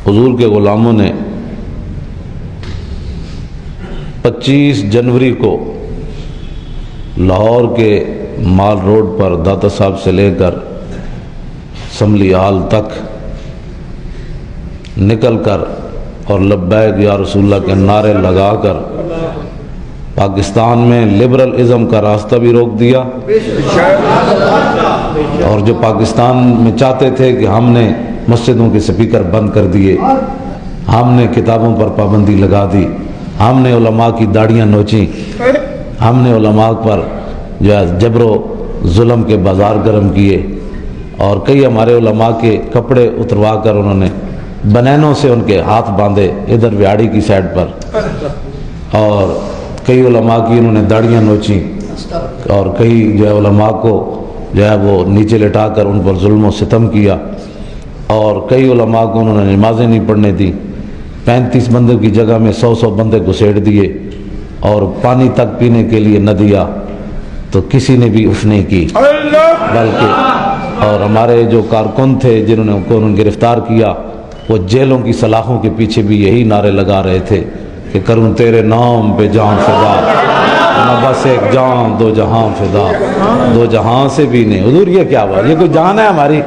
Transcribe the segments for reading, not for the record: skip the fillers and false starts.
حضور کے غلاموں نے 25 جنوری کو لاہور کے مال روڈ پر داتا صاحب سے لے کر اسمبلی ہال تک نکل کر اور لبیک یا رسول اللہ کے نعرے لگا کر پاکستان میں لبرل کا راستہ بھی روک دیا، اور جو پاکستان میں چاہتے تھے کہ ہم نے مسجدوں کے سپیکر بند کر دیے، ہم نے کتابوں پر پابندی لگا دی، ہم نے علماء کی داڑیاں نوچیں، ہم نے علماء پر جو ہے جبر و ظلم کے بازار گرم کیے، اور کئی ہمارے علماء کے کپڑے اتروا کر انہوں نے بنینوں سے ان کے ہاتھ باندھے ادھر ویاڑی کی سائڈ پر، اور کئی علماء کی انہوں نے داڑیاں نوچیں، اور کئی جو ہے علماء کو جو ہے وہ نیچے لٹا کر ان پر ظلم و ستم کیا، اور کئی علماء کو انہوں نے نمازیں نہیں پڑھنے دی، 35 بندے کی جگہ میں 100 بندے گھسیٹ دیے، اور پانی تک پینے کے لیے نہ دیا تو کسی نے بھی اف نہیں کی، بلکہ اور ہمارے جو کارکن تھے جنہوں نے گرفتار کیا، وہ جیلوں کی سلاخوں کے پیچھے بھی یہی نعرے لگا رہے تھے کہ کروں تیرے نام پہ جان فدا، نہ بس ایک جان دو جہاں فدا، دو جہاں سے بھی نہیں۔ حضور یہ کیا ہوا؟ یہ کوئی جان ہے ہماری؟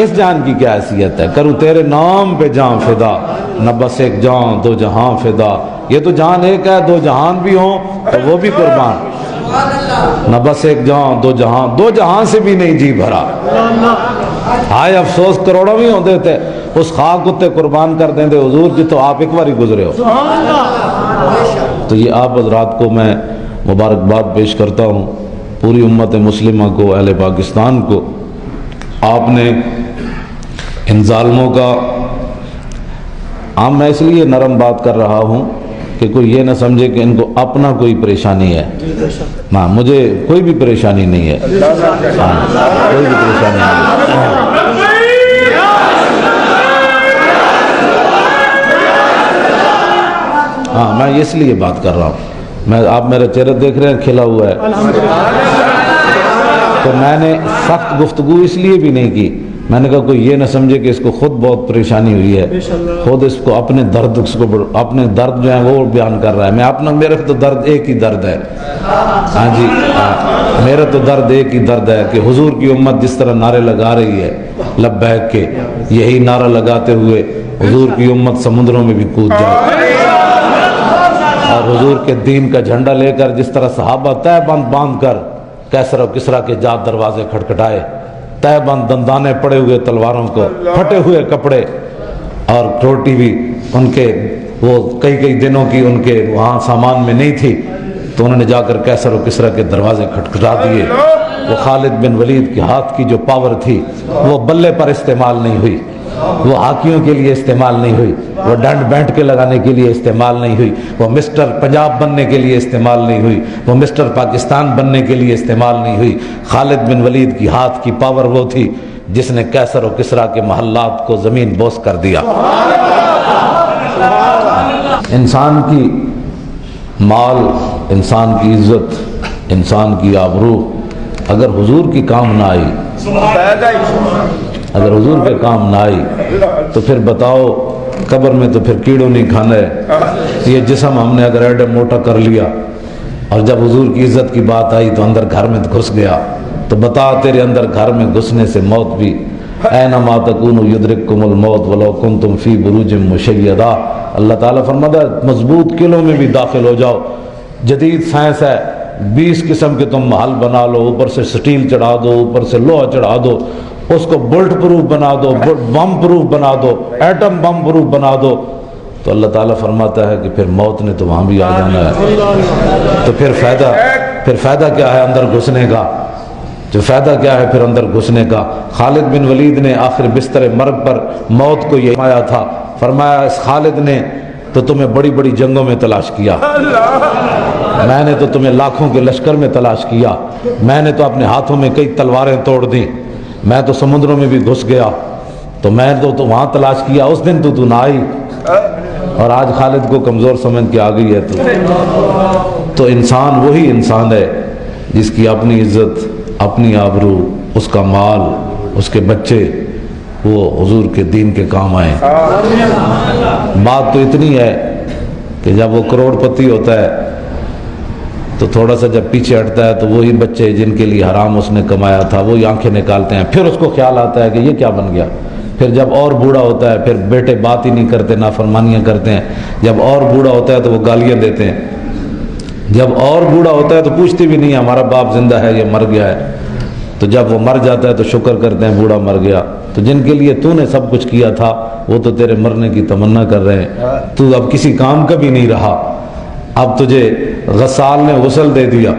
اس جان کی کیا حیثیت ہے؟ کروں تیرے نام پہ جان فدا، نہ بس ایک جان دو جہاں فدا۔ یہ تو جان ایک ہے، دو جہان بھی ہوں تو وہ بھی قربان، نہ بس ایک جان دو جہاں، دو جہاں سے بھی نہیں جی بھرا۔ ہائے افسوس کروڑوں بھی ہوتے تھے اس خاک اتے قربان کر دیں دے حضور جی، تو آپ ایک باری گزرے ہو۔ تو یہ آپ حضرات کو میں مبارکباد پیش کرتا ہوں، پوری امت مسلمہ کو، اہل پاکستان کو۔ آپ نے ان ظالموں کا، میں اس لیے نرم بات کر رہا ہوں کہ کوئی یہ نہ سمجھے کہ ان کو اپنا کوئی پریشانی ہے، ہاں مجھے کوئی بھی پریشانی نہیں ہے، کوئی بھی پریشانی نہیں ہے۔ ہاں میں اس لیے بات کر رہا ہوں، آپ میرا چہرہ دیکھ رہے ہیں کھلا ہوا ہے، تو میں نے سخت گفتگو اس لیے بھی نہیں کی، میں نے کہا کوئی یہ نہ سمجھے کہ اس کو خود بہت پریشانی ہوئی ہے، خود اس کو اپنے درد اپنے درد جو ہیں وہ بیان کر رہا ہے۔ میں اپنا، میرا تو درد ایک ہی درد ہے، ہاں جی میرا تو درد ایک ہی درد ہے کہ حضور کی امت جس طرح نعرے لگا رہی ہے لبیک کے، یہی نعرہ لگاتے ہوئے حضور کی امت سمندروں میں بھی کود جائے، اور حضور کے دین کا جھنڈا لے کر جس طرح صحابہ تہ بند باندھ کر کیسر و کسریٰ کے جات دروازے کھٹکھٹائے، تہ بند دندانے پڑے ہوئے تلواروں کو، پھٹے ہوئے کپڑے، اور روٹی بھی ان کے وہ کئی دنوں کی ان کے وہاں سامان میں نہیں تھی، تو انہوں نے جا کر کیسر و کسریٰ کے دروازے کھٹکھٹا دیے۔ وہ خالد بن ولید کے ہاتھ کی جو پاور تھی وہ بلے پر استعمال نہیں ہوئی، وہ ہاکیوں کے لیے استعمال نہیں ہوئی، وہ ڈنڈ بینٹ کے لگانے کے لیے استعمال نہیں ہوئی، وہ مسٹر پنجاب بننے کے لیے استعمال نہیں ہوئی، وہ مسٹر پاکستان بننے کے لیے استعمال نہیں ہوئی۔ خالد بن ولید کی ہاتھ کی پاور وہ تھی جس نے کیسر و کسریٰ کے محلات کو زمین بوس کر دیا۔ انسان کی مال، انسان کی عزت، انسان کی آبرو اگر حضور کی کام نہ آئی، اگر حضور پہ کام نہ آئی تو پھر بتاؤ قبر میں تو پھر کیڑوں نہیں کھانا ہے۔ یہ جسم ہم نے اگر ایڈم موٹا کر لیا اور جب حضور کی عزت کی بات آئی تو اندر گھر میں گھس گیا، تو بتا تیرے اندر گھر میں گھسنے سے موت بھی، اینما تکونوا یدرککم الموت ولو کنتم فی بروج مشیدہ۔ اللہ تعالیٰ فرماتا ہے مضبوط قلعوں میں بھی داخل ہو جاؤ، جدید سائنس ہے، 20 قسم کے تم محل بنا لو، اوپر سے سٹیل چڑھا دو، اوپر سے لوہا چڑھا دو، اس کو بلٹ پروف بنا دو، بم پروف بنا دو، ایٹم بم پروف بنا دو، تو اللہ تعالیٰ فرماتا ہے کہ پھر موت نے تو وہاں بھی آ جانا ہے، تو پھر فائدہ کیا ہے اندر گھسنے کا؟ جو فائدہ کیا ہے پھر اندر گھسنے کا؟ خالد بن ولید نے آخر بستر مرگ پر موت کو یہ فرمایا تھا، فرمایا اس خالد نے تو تمہیں بڑی بڑی جنگوں میں تلاش کیا، میں نے تو تمہیں لاکھوں کے لشکر میں تلاش کیا، میں نے تو اپنے ہاتھوں میں کئی تلواریں توڑ دیں، میں تو سمندروں میں بھی گھس گیا، تو میں تو وہاں تلاش کیا، اس دن تو نہ آئی، اور آج خالد کو کمزور سمجھ کے آ گئی ہے۔ تو انسان وہی انسان ہے جس کی اپنی عزت، اپنی آبرو، اس کا مال، اس کے بچے وہ حضور کے دین کے کام آئیں۔ بات تو اتنی ہے کہ جب وہ کروڑ پتی ہوتا ہے تو تھوڑا سا جب پیچھے ہٹتا ہے تو وہی بچے جن کے لیے حرام اس نے کمایا تھا وہی آنکھیں نکالتے ہیں، پھر اس کو خیال آتا ہے کہ یہ کیا بن گیا۔ پھر جب اور بوڑھا ہوتا ہے پھر بیٹے بات ہی نہیں کرتے، نافرمانیاں کرتے ہیں۔ جب اور بوڑھا ہوتا ہے تو وہ گالیاں دیتے ہیں۔ جب اور بوڑھا ہوتا ہے تو پوچھتے بھی نہیں ہمارا باپ زندہ ہے یا مر گیا ہے۔ تو جب وہ مر جاتا ہے تو شکر کرتے ہیں بوڑھا مر گیا۔ تو جن کے لیے تو نے سب کچھ کیا تھا وہ تو تیرے مرنے کی تمنا کر رہے ہیں، تو اب کسی کام کا بھی نہیں رہا۔ اب تجھے غسال نے غسل دے دیا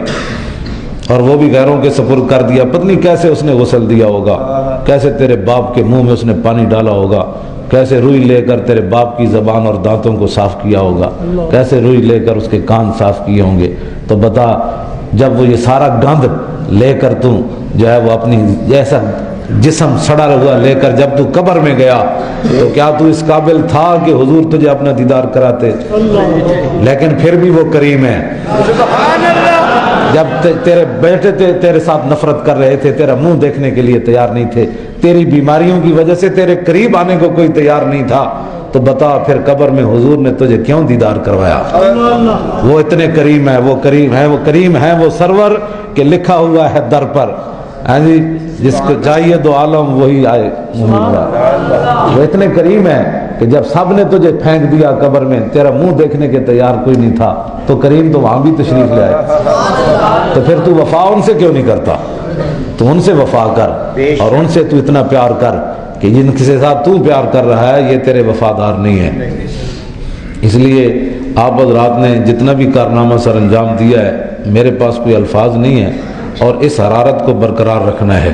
اور وہ بھی غیروں کے سپرد کر دیا، پتہ نہیں کیسے اس نے غسل دیا ہوگا، کیسے تیرے باپ کے منہ میں اس نے پانی ڈالا ہوگا، کیسے روئی لے کر تیرے باپ کی زبان اور دانتوں کو صاف کیا ہوگا، کیسے روئی لے کر اس کے کان صاف کیے ہوں گے۔ تو بتا جب وہ یہ سارا گند لے کر تو جو ہے وہ اپنی جیسا جسم سڑا ہوا لے کر جب تو قبر میں گیا تو کیا تو اس قابل تھا کہ حضور تجھے اپنا دیدار کراتے؟ لیکن پھر بھی وہ کریم ہے۔ جب تیرے بیٹے تیرے ساتھ نفرت کر رہے تھے، تیرا منہ دیکھنے کے لیے تیار نہیں تھے، تیری بیماریوں کی وجہ سے تیرے قریب آنے کو کوئی تیار نہیں تھا، تو بتا پھر قبر میں حضور نے تجھے کیوں دیدار کروایا؟ وہ اتنے کریم ہے، وہ کریم ہے، وہ کریم ہے، وہ سرور کہ لکھا ہوا ہے در پر، ہاں جی، جس کو چاہیے دو عالم وہی آئے۔ وہ اتنے کریم ہے کہ جب سب نے تجھے پھینک دیا قبر میں، تیرا منہ دیکھنے کے تیار کوئی نہیں تھا، تو کریم تو وہاں بھی تشریف لے آئے۔ تو پھر تو وفا ان سے کیوں نہیں کرتا؟ تو ان سے وفا کر اور ان سے تو اتنا پیار کر کہ جن کے ساتھ تو پیار کر رہا ہے یہ تیرے وفادار نہیں ہے۔ اس لیے آپ حضرات نے جتنا بھی کارنامہ سر انجام دیا ہے، میرے پاس کوئی الفاظ نہیں ہے، اور اس حرارت کو برقرار رکھنا ہے۔